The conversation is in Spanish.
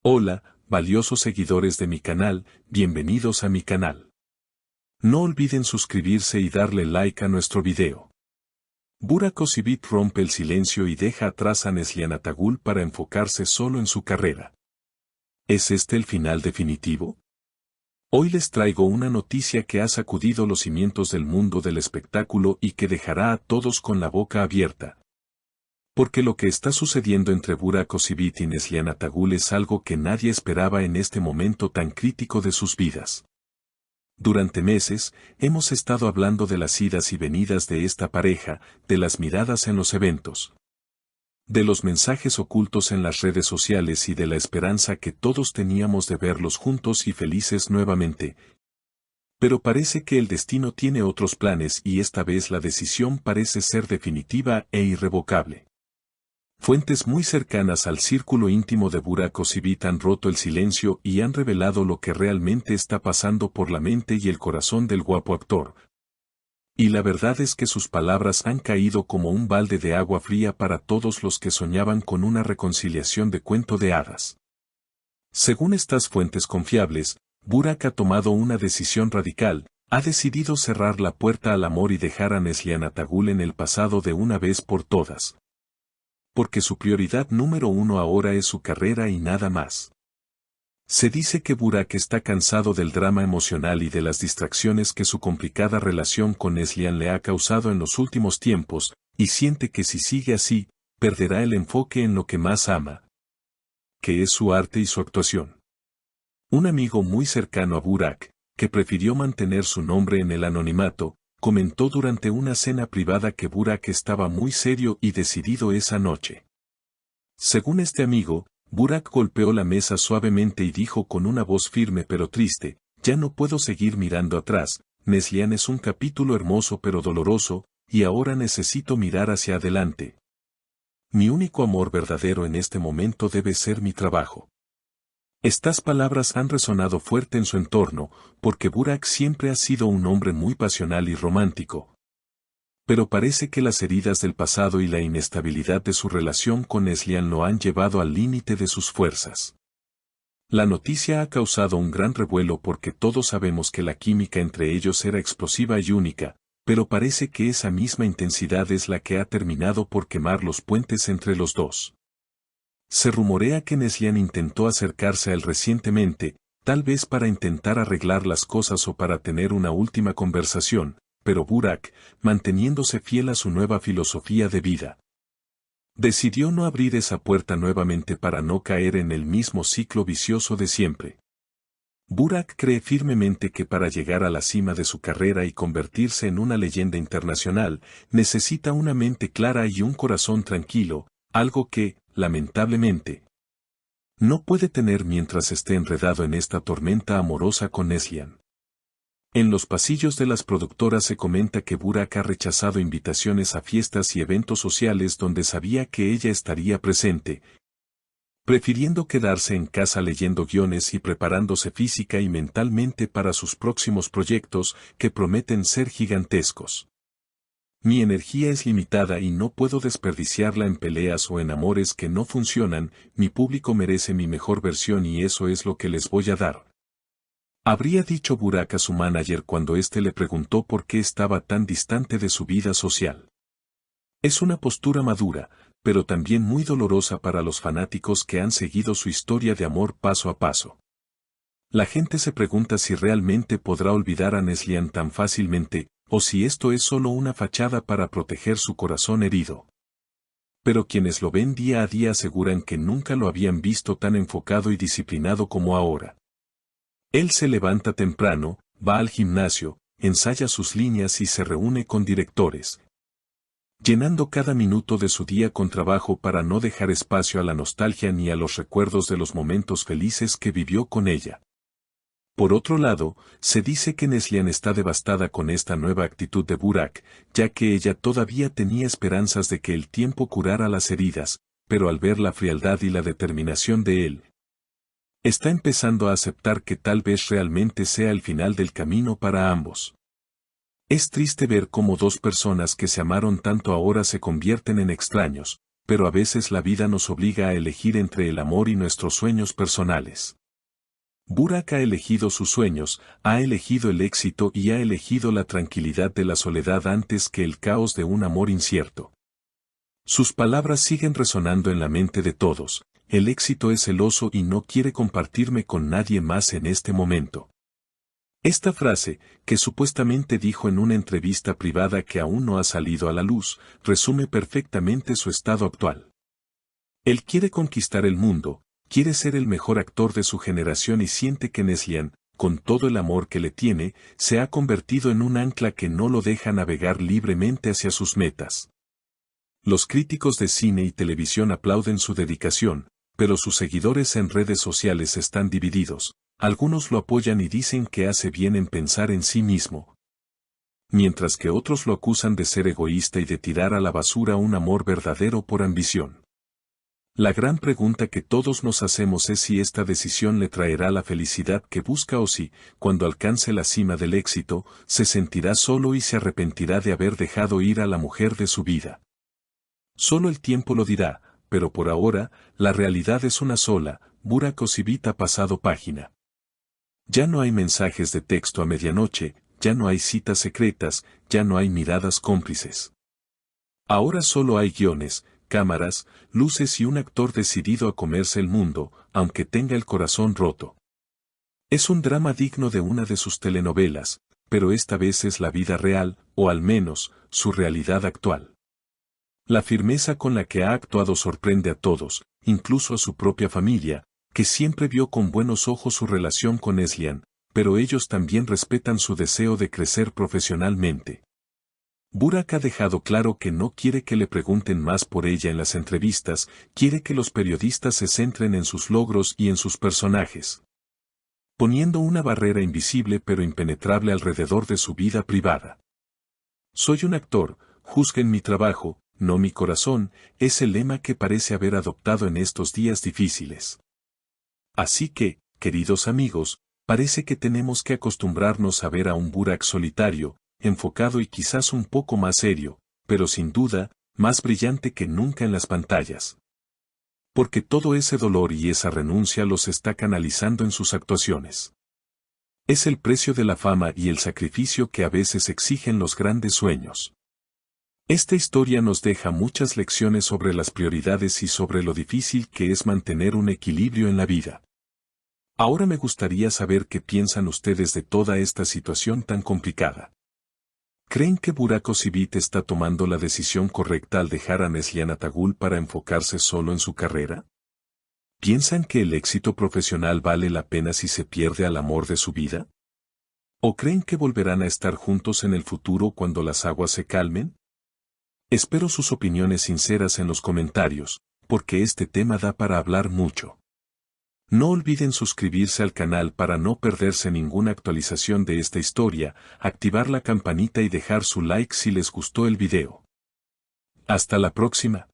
Hola, valiosos seguidores de mi canal, bienvenidos a mi canal. No olviden suscribirse y darle like a nuestro video. Burak Özçivit rompe el silencio y deja atrás a Neslihan Atagül para enfocarse solo en su carrera. ¿Es este el final definitivo? Hoy les traigo una noticia que ha sacudido los cimientos del mundo del espectáculo y que dejará a todos con la boca abierta. Porque lo que está sucediendo entre Burak Özçivit y Neslihan Atagül es algo que nadie esperaba en este momento tan crítico de sus vidas. Durante meses, hemos estado hablando de las idas y venidas de esta pareja, de las miradas en los eventos, de los mensajes ocultos en las redes sociales y de la esperanza que todos teníamos de verlos juntos y felices nuevamente. Pero parece que el destino tiene otros planes y esta vez la decisión parece ser definitiva e irrevocable. Fuentes muy cercanas al círculo íntimo de Burak Özçivit han roto el silencio y han revelado lo que realmente está pasando por la mente y el corazón del guapo actor. Y la verdad es que sus palabras han caído como un balde de agua fría para todos los que soñaban con una reconciliación de cuento de hadas. Según estas fuentes confiables, Burak ha tomado una decisión radical, ha decidido cerrar la puerta al amor y dejar a Neslihan Atagül en el pasado de una vez por todas. Porque su prioridad número uno ahora es su carrera y nada más. Se dice que Burak está cansado del drama emocional y de las distracciones que su complicada relación con Neslihan le ha causado en los últimos tiempos, y siente que si sigue así, perderá el enfoque en lo que más ama, que es su arte y su actuación. Un amigo muy cercano a Burak, que prefirió mantener su nombre en el anonimato, comentó durante una cena privada que Burak estaba muy serio y decidido esa noche. Según este amigo, Burak golpeó la mesa suavemente y dijo con una voz firme pero triste, «Ya no puedo seguir mirando atrás, Neslihan es un capítulo hermoso pero doloroso, y ahora necesito mirar hacia adelante. Mi único amor verdadero en este momento debe ser mi trabajo». Estas palabras han resonado fuerte en su entorno, porque Burak siempre ha sido un hombre muy pasional y romántico. Pero parece que las heridas del pasado y la inestabilidad de su relación con Neslihan lo han llevado al límite de sus fuerzas. La noticia ha causado un gran revuelo porque todos sabemos que la química entre ellos era explosiva y única, pero parece que esa misma intensidad es la que ha terminado por quemar los puentes entre los dos. Se rumorea que Neslihan intentó acercarse a él recientemente, tal vez para intentar arreglar las cosas o para tener una última conversación, pero Burak, manteniéndose fiel a su nueva filosofía de vida, decidió no abrir esa puerta nuevamente para no caer en el mismo ciclo vicioso de siempre. Burak cree firmemente que para llegar a la cima de su carrera y convertirse en una leyenda internacional, necesita una mente clara y un corazón tranquilo, algo que, lamentablemente, no puede tener mientras esté enredado en esta tormenta amorosa con Neslihan. En los pasillos de las productoras se comenta que Burak ha rechazado invitaciones a fiestas y eventos sociales donde sabía que ella estaría presente, prefiriendo quedarse en casa leyendo guiones y preparándose física y mentalmente para sus próximos proyectos que prometen ser gigantescos. Mi energía es limitada y no puedo desperdiciarla en peleas o en amores que no funcionan, mi público merece mi mejor versión y eso es lo que les voy a dar. Habría dicho Burak a su manager cuando éste le preguntó por qué estaba tan distante de su vida social. Es una postura madura, pero también muy dolorosa para los fanáticos que han seguido su historia de amor paso a paso. La gente se pregunta si realmente podrá olvidar a Neslihan tan fácilmente, o si esto es solo una fachada para proteger su corazón herido. Pero quienes lo ven día a día aseguran que nunca lo habían visto tan enfocado y disciplinado como ahora. Él se levanta temprano, va al gimnasio, ensaya sus líneas y se reúne con directores, llenando cada minuto de su día con trabajo para no dejar espacio a la nostalgia ni a los recuerdos de los momentos felices que vivió con ella. Por otro lado, se dice que Neslihan está devastada con esta nueva actitud de Burak, ya que ella todavía tenía esperanzas de que el tiempo curara las heridas, pero al ver la frialdad y la determinación de él, está empezando a aceptar que tal vez realmente sea el final del camino para ambos. Es triste ver cómo dos personas que se amaron tanto ahora se convierten en extraños, pero a veces la vida nos obliga a elegir entre el amor y nuestros sueños personales. Burak ha elegido sus sueños, ha elegido el éxito y ha elegido la tranquilidad de la soledad antes que el caos de un amor incierto. Sus palabras siguen resonando en la mente de todos: el éxito es celoso y no quiere compartirme con nadie más en este momento. Esta frase, que supuestamente dijo en una entrevista privada que aún no ha salido a la luz, resume perfectamente su estado actual. Él quiere conquistar el mundo, quiere ser el mejor actor de su generación y siente que Neslihan, con todo el amor que le tiene, se ha convertido en un ancla que no lo deja navegar libremente hacia sus metas. Los críticos de cine y televisión aplauden su dedicación, pero sus seguidores en redes sociales están divididos. Algunos lo apoyan y dicen que hace bien en pensar en sí mismo, mientras que otros lo acusan de ser egoísta y de tirar a la basura un amor verdadero por ambición. La gran pregunta que todos nos hacemos es si esta decisión le traerá la felicidad que busca o si, cuando alcance la cima del éxito, se sentirá solo y se arrepentirá de haber dejado ir a la mujer de su vida. Solo el tiempo lo dirá, pero por ahora, la realidad es una sola: Burak Özçivit ha pasado página. Ya no hay mensajes de texto a medianoche, ya no hay citas secretas, ya no hay miradas cómplices. Ahora solo hay guiones, cámaras, luces y un actor decidido a comerse el mundo, aunque tenga el corazón roto. Es un drama digno de una de sus telenovelas, pero esta vez es la vida real, o al menos, su realidad actual. La firmeza con la que ha actuado sorprende a todos, incluso a su propia familia, que siempre vio con buenos ojos su relación con Neslihan, pero ellos también respetan su deseo de crecer profesionalmente. Burak ha dejado claro que no quiere que le pregunten más por ella en las entrevistas, quiere que los periodistas se centren en sus logros y en sus personajes, poniendo una barrera invisible pero impenetrable alrededor de su vida privada. Soy un actor, juzguen mi trabajo, no mi corazón, es el lema que parece haber adoptado en estos días difíciles. Así que, queridos amigos, parece que tenemos que acostumbrarnos a ver a un Burak solitario, enfocado y quizás un poco más serio, pero sin duda, más brillante que nunca en las pantallas. Porque todo ese dolor y esa renuncia los está canalizando en sus actuaciones. Es el precio de la fama y el sacrificio que a veces exigen los grandes sueños. Esta historia nos deja muchas lecciones sobre las prioridades y sobre lo difícil que es mantener un equilibrio en la vida. Ahora me gustaría saber qué piensan ustedes de toda esta situación tan complicada. ¿Creen que Burak Özçivit está tomando la decisión correcta al dejar a Neslihan Atagül para enfocarse solo en su carrera? ¿Piensan que el éxito profesional vale la pena si se pierde al amor de su vida? ¿O creen que volverán a estar juntos en el futuro cuando las aguas se calmen? Espero sus opiniones sinceras en los comentarios, porque este tema da para hablar mucho. No olviden suscribirse al canal para no perderse ninguna actualización de esta historia, activar la campanita y dejar su like si les gustó el video. Hasta la próxima.